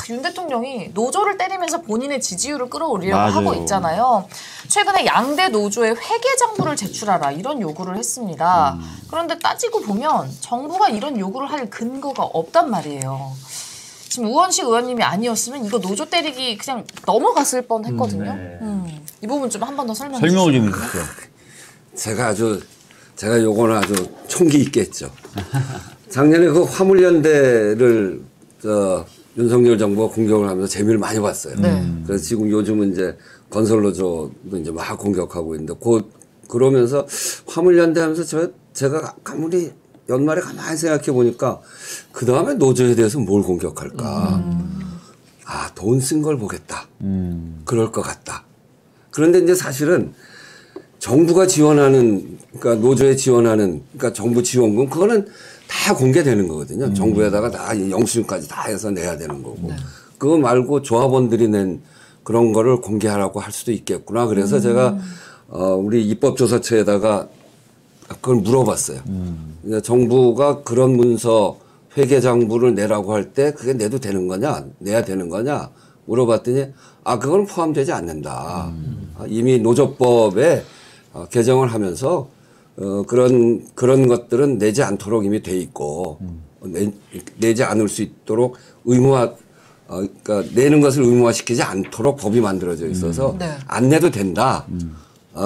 윤 대통령이 노조를 때리면서 본인의 지지율을 끌어올리려고 맞아요. 하고 있잖아요. 최근에 양대 노조에 회계장부를 제출하라 이런 요구를 했습니다. 그런데 따지고 보면 정부가 이런 요구를 할 근거가 없단 말이에요. 지금 우원식 의원님이 아니었으면 이거 노조 때리기 그냥 넘어갔을 뻔했거든요. 이 부분 좀 한 번 더 설명을 좀 해주세요. 제가 요거는 아주 총기 있게 했죠. 작년에 그 화물연대를 윤석열 정부가 공격을 하면서 재미를 많이 봤어요. 그래서 지금 요즘은 이제 건설노조도 이제 막 공격하고 있는데 그러면서 화물연대 하면서 제가 아무리 연말에 가만히 생각해 보니까 그 다음에 노조에 대해서 뭘 공격할까. 돈 쓴 걸 보겠다. 그럴 것 같다. 그런데 이제 사실은 정부가 지원하는, 그러니까 노조에 지원하는, 그러니까 정부 지원금, 그거는 다 공개되는 거거든요. 정부에다가 다 영수증까지 다 해서 내야 되는 거고. 그거 말고 조합원들이 낸 그런 거를 공개하라고 할 수도 있겠구나. 그래서 제가, 우리 입법조사처에다가 그걸 물어봤어요. 정부가 그런 문서 회계장부를 내라고 할 때 그게 내도 되는 거냐, 내야 되는 거냐 물어봤더니 그건 포함되지 않는다. 이미 노조법에 개정을 하면서 그런 것들은 내지 않도록 이미 돼 있고 내지 않을 수 있도록 그러니까 내는 것을 의무화시키지 않도록 법이 만들어져 있어서 안 내도 된다.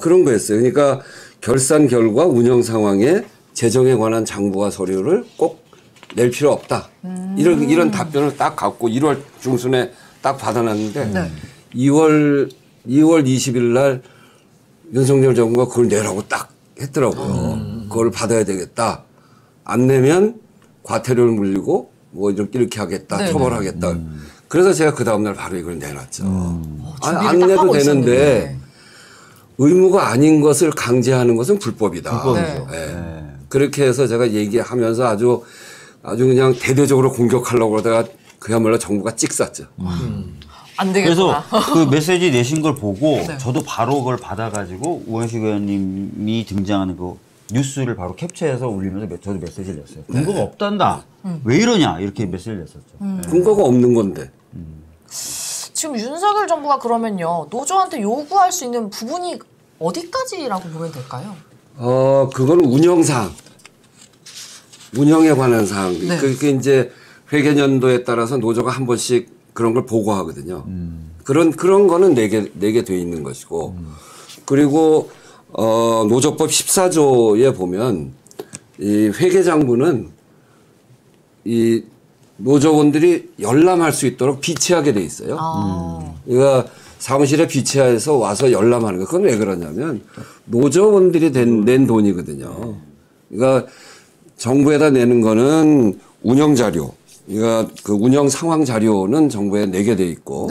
그런 거였어요. 그러니까 결산 결과 운영 상황에 재정에 관한 장부와 서류를 꼭 낼 필요 없다. 이런 답변을 딱 갖고 1월 중순에 딱 받아놨는데 2월 20일 날 윤석열 정부가 그걸 내라고 딱 했더라고요. 그걸 받아야 되겠다. 안 내면 과태료를 물리고 뭐 이렇게 하겠다. 처벌하겠다. 그래서 제가 그 다음날 바로 이걸 내놨죠. 안 내도 되는데 의무가 아닌 것을 강제하는 것은 불법이다. 그렇게 해서 제가 얘기하면서 아주 그냥 대대적으로 공격하려고 그러다가 그야말로 정부가 찍쌌죠. 안 되겠구나. 그래서 그 메시지 내신 걸 보고 저도 바로 그걸 받아가지고 우원식 의원님이 등장하는 그 뉴스를 바로 캡처해서 올리면서 저도 메시지를 냈어요. 근거가 없단다. 왜 이러냐 이렇게 메시지를 냈었죠. 근거가 없는 건데. 지금 윤석열 정부가 그러면요. 노조한테 요구할 수 있는 부분이 어디까지라고 보면 될까요? 그거는 운영에 관한 사항. 그게 이제 회계연도에 따라서 노조가 한 번씩 그런 걸 보고하거든요. 그런 거는 내게 돼 있는 것이고. 그리고, 노조법 14조에 보면 이 회계장부는 이 노조원들이 열람할 수 있도록 비치하게 돼 있어요. 그러니까 사무실에 비치해서 와서 열람하는 거. 그건 왜 그러냐면 노조원들이 낸 돈이거든요. 그러니까 정부에다 내는 거는 운영 자료. 그러니까 그 운영 상황 자료는 정부에 내게 돼 있고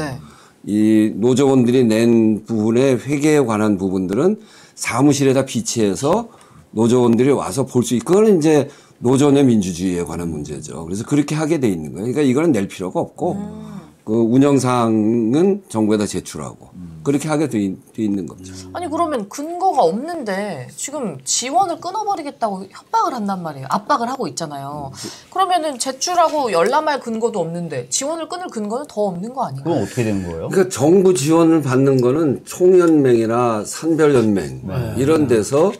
이 노조원들이 낸 부분의 회계에 관한 부분들은 사무실에다 비치해서 노조원들이 와서 볼 수 있고 그건 이제 노조 내 민주주의에 관한 문제죠. 그래서 그렇게 하게 돼 있는 거예요. 그러니까 이거는 낼 필요가 없고 그 운영사항은 정부에다 제출하고 그렇게 하게 돼 있는 거죠. 아니 그러면 근거가 없는데 지금 지원을 끊어버리겠다고 협박을 한단 말이에요. 압박을 하고 있잖아요. 그러면은 제출하고 열람할 근거도 없는데 지원을 끊을 근거는 더 없는 거 아닌가요? 그럼 어떻게 되는 거예요? 그러니까 정부 지원을 받는 거는 총연맹이나 산별연맹 이런 데서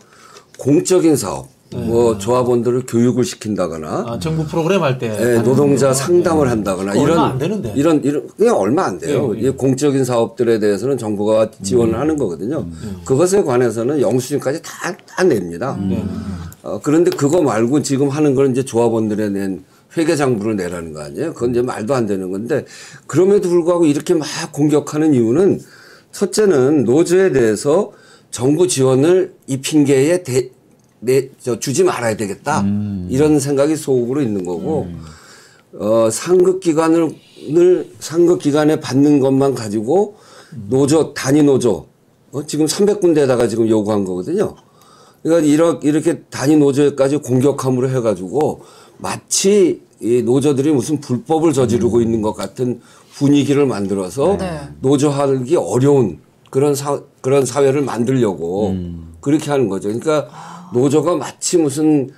공적인 사업 뭐 조합원들을 교육을 시킨다거나 정부 프로그램 할 때 노동자 상담을 한다거나 얼마 안 되는데. 이런 그냥 얼마 안 돼요. 이 공적인 사업들에 대해서는 정부가 지원을 하는 거거든요. 그것에 관해서는 영수증까지 다 냅니다. 그런데 그거 말고 지금 하는 건 이제 조합원들에 낸 회계장부를 내라는 거 아니에요? 그건 이제 말도 안 되는 건데 그럼에도 불구하고 이렇게 막 공격하는 이유는 첫째는 노조에 대해서 정부 지원을 이 핑계에 주지 말아야 되겠다. 이런 생각이 속으로 있는 거고, 상급기관에 받는 것만 가지고 단위 노조, 지금 300군데에다가 지금 요구한 거거든요. 그러니까 이렇게 단위 노조에까지 공격함으로 해가지고 마치 이 노조들이 무슨 불법을 저지르고 있는 것 같은 분위기를 만들어서 노조하기 어려운 그런 사회를 만들려고 그렇게 하는 거죠. 그러니까 노조가 마치 무슨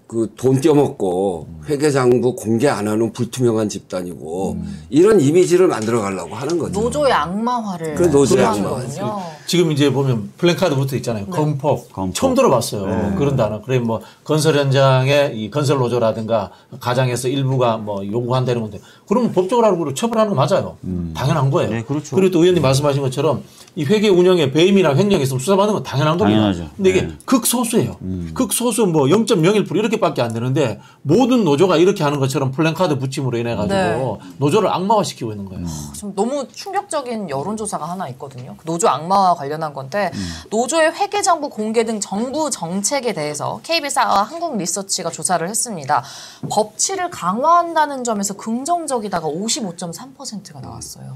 그 돈 떼먹고 회계장부 공개 안 하는 불투명한 집단이고 이런 이미지를 만들어 가려고 하는 거죠. 노조의 악마화를 그 노조의 하는 악마화. 거군요. 지금 이제 보면 플랜카드 붙어 있잖아요. 건폭. 처음 들어봤어요. 그런 단어. 그래 뭐 건설 현장에 이 건설 노조라든가 가장에서 일부가 뭐 요구한다는 건데 그러면 법적으로 처벌하는 거 맞아요. 당연한 거예요. 네, 그렇죠. 그리고 또 의원님 말씀하신 것처럼 이 회계 운영에 배임이나 횡령이 있으면 수사받는 건 당연한 겁니다. 당연하죠. 근데 이게 극소수예요. 극소수 뭐 0.01% 이렇게밖에 안 되는데 모든 노조가 이렇게 하는 것처럼 플랜카드 붙임으로 인해 가지고 노조를 악마화시키고 있는 거예요. 지금 너무 충격적인 여론조사가 하나 있거든요. 노조 악마와 관련한 건데 노조의 회계정보 공개 등 정부 정책에 대해서 KBS와 한국리서치가 조사를 했습니다. 법치를 강화한다는 점에서 긍정적이다가 55.3%가 나왔어요.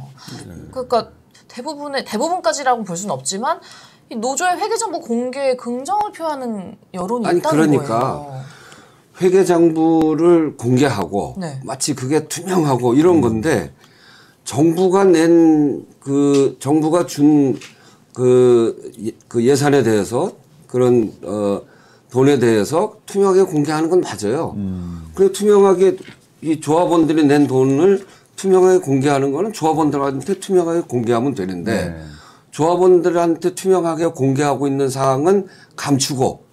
그러니까 대부분까지라고 볼 수는 없지만 이 노조의 회계정보 공개에 긍정을 표하는 여론이 아니, 있다는 그러니까 거예요. 회계장부를 공개하고 네. 마치 그게 투명하고 이런 건데 정부가 낸 정부가 준 그 예산에 대해서 그런 돈에 대해서 투명하게 공개하는 건 맞아요. 그리고 투명하게 이 조합원들이 낸 돈을 투명하게 공개하는 거는 조합원들한테 투명하게 공개하면 되는데 조합원들한테 투명하게 공개하고 있는 사항은 감추고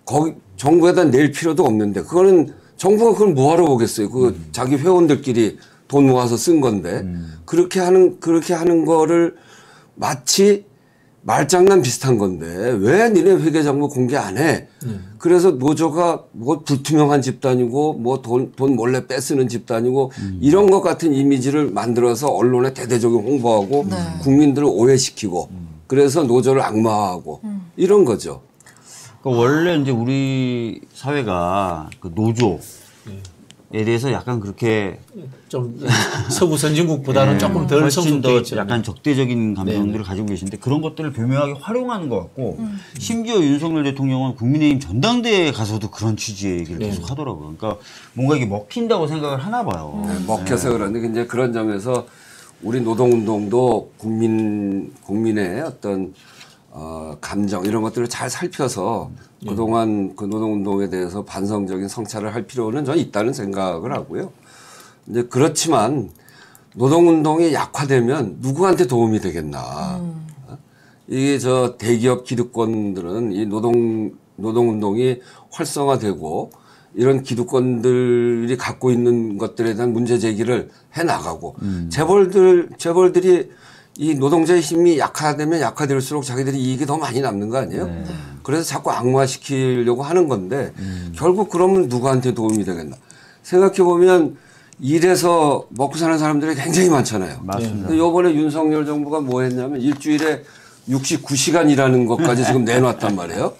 거기 정부에다 낼 필요도 없는데 그거는 정부가 그걸 뭐하러 보겠어요. 그 자기 회원들끼리 돈 모아서 쓴 건데 그렇게 하는 거를 마치 말장난 비슷한 건데 왜 니네 회계장부 공개 안 해? 그래서 노조가 뭐 불투명한 집단이고 뭐 돈 몰래 뺏쓰는 집단이고 이런 것 같은 이미지를 만들어서 언론에 대대적으로 홍보하고 국민들을 오해시키고 그래서 노조를 악마화하고 이런 거죠. 그러니까 원래 이제 우리 사회가 그 노조에 대해서 약간 그렇게 좀 서구 선진국보다는 조금 덜 훨씬 더 성숙돼 있죠. 약간 적대적인 감정들을 가지고 계신데 그런 것들을 교묘하게 활용하는 것 같고 심지어 윤석열 대통령은 국민의힘 전당대회에 가서도 그런 취지의 얘기를 계속 하더라고요. 그러니까 뭔가 이게 먹힌다고 생각을 하나 봐요. 먹혀서 그런데 이제 그런 점에서 우리 노동운동도 국민의 어떤 감정 이런 것들을 잘 살펴서 그동안 그 노동운동에 대해서 반성적인 성찰을 할 필요는 저는 있다는 생각을 하고요. 근데 그렇지만 노동운동이 약화되면 누구한테 도움이 되겠나. 이게 대기업 기득권들은 이 노동운동이 활성화되고 이런 기득권들이 갖고 있는 것들에 대한 문제 제기를 해 나가고 재벌들이 이 노동자의 힘이 약화되면 약화될수록 자기들이 이익이 더 많이 남는 거 아니에요? 그래서 자꾸 악화시키려고 하는 건데 결국 그러면 누구한테 도움이 되겠나? 생각해 보면 일해서 먹고 사는 사람들이 굉장히 많잖아요. 맞습니다. 이번에 윤석열 정부가 뭐 했냐면 일주일에 69시간 일하는 것까지 지금 내놨단 말이에요.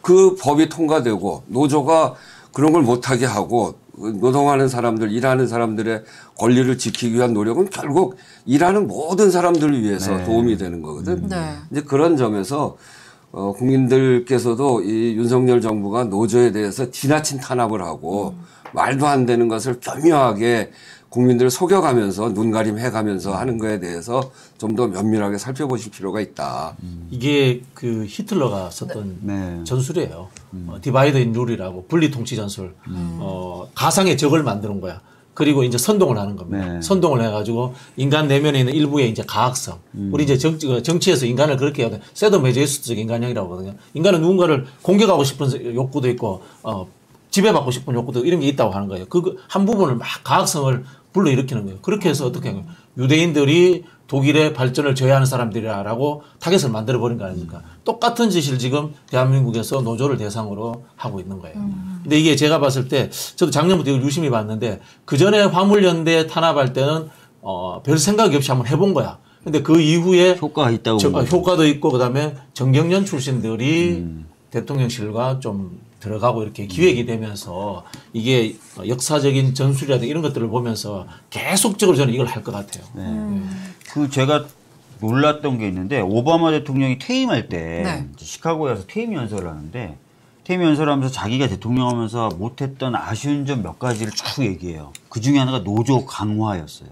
그 법이 통과되고 노조가 그런 걸 못하게 하고 노동하는 사람들, 일하는 사람들의 권리를 지키기 위한 노력은 결국 일하는 모든 사람들을 위해서 도움이 되는 거거든. 이제 그런 점에서 국민들께서도 이 윤석열 정부가 노조에 대해서 지나친 탄압을 하고 말도 안 되는 것을 교묘하게 국민들을 속여가면서 눈가림해가면서 하는 거에 대해서 좀 더 면밀하게 살펴보실 필요가 있다. 이게 그 히틀러가 썼던 전술이에요. 디바이드 인 룰이라고 분리 통치 전술. 가상의 적을 만드는 거야. 그리고 이제 선동을 하는 겁니다. 선동을 해가지고 인간 내면에 있는 일부의 이제 가학성. 우리 이제 정치에서 인간을 그렇게 해야 돼. 세도메제이스트적 인간형이라고 하거든요. 인간은 누군가를 공격하고 싶은 욕구도 있고, 지배받고 싶은 욕구도 이런 게 있다고 하는 거예요. 그 한 부분을 막 가학성을 불러일으키는 거예요. 그렇게 해서 어떻게 하는 거예요? 유대인들이 독일의 발전을 저해하는 사람들이라고 타겟을 만들어버린 거 아닙니까? 똑같은 짓을 지금 대한민국에서 노조를 대상으로 하고 있는 거예요. 근데 이게 제가 봤을 때 저도 작년부터 이걸 유심히 봤는데 그 전에 화물연대 탄압할 때는 별 생각이 없이 한번 해본 거야. 근데 그 이후에 효과가 있다고 효과도 있고 그다음에 정경련 출신들이 대통령실과 좀 들어가고 이렇게 기획이 되면서 이게 역사적인 전술이라든가 이런 것들을 보면서 계속적으로 저는 이걸 할 것 같아요. 그 제가 놀랐던 게 있는데 오바마 대통령이 퇴임할 때 시카고에서 퇴임 연설을 하는데 퇴임 연설을 하면서 자기가 대통령 하면서 못했던 아쉬운 점 몇 가지를 쭉 얘기해요. 그 중에 하나가 노조 강화였어요.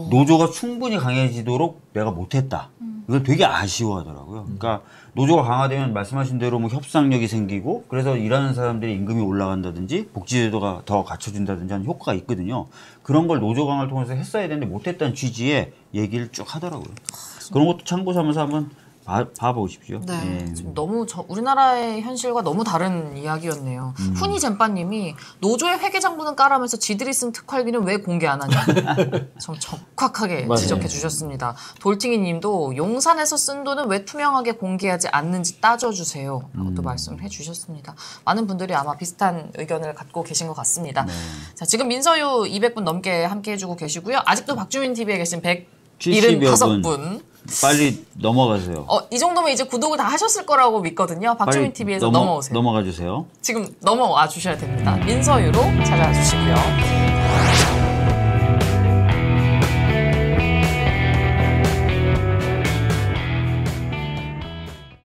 노조가 충분히 강해지도록 내가 못했다. 이건 되게 아쉬워하더라고요. 그러니까 노조가 강화되면 말씀하신 대로 뭐 협상력이 생기고 그래서 일하는 사람들의 임금이 올라간다든지 복지제도가 더 갖춰준다든지 하는 효과가 있거든요. 그런 걸 노조 강화를 통해서 했어야 되는데 못했다는 취지의 얘기를 쭉 하더라고요. 그런 것도 참고 삼아서 한번 봐보십시오. 네, 지금 너무 우리나라의 현실과 너무 다른 이야기였네요. 훈이 잼빠님이 노조의 회계장부는 까라면서 지들이 쓴 특활비는 왜 공개 안 하냐. 좀 적확하게 지적해 주셨습니다. 돌팅이님도 용산에서 쓴 돈은 왜 투명하게 공개하지 않는지 따져주세요. 라고 또 말씀을 해주셨습니다. 많은 분들이 아마 비슷한 의견을 갖고 계신 것 같습니다. 자, 지금 민서유 200분 넘게 함께 해주고 계시고요. 아직도 박주민 TV에 계신 175분. 빨리 넘어가세요. 이 정도면 이제 구독을 다 하셨을 거라고 믿거든요. 박주민 TV에서 넘어오세요. 넘어가 주세요. 지금 넘어와 주셔야 됩니다. 민서유로 찾아와 주시고요.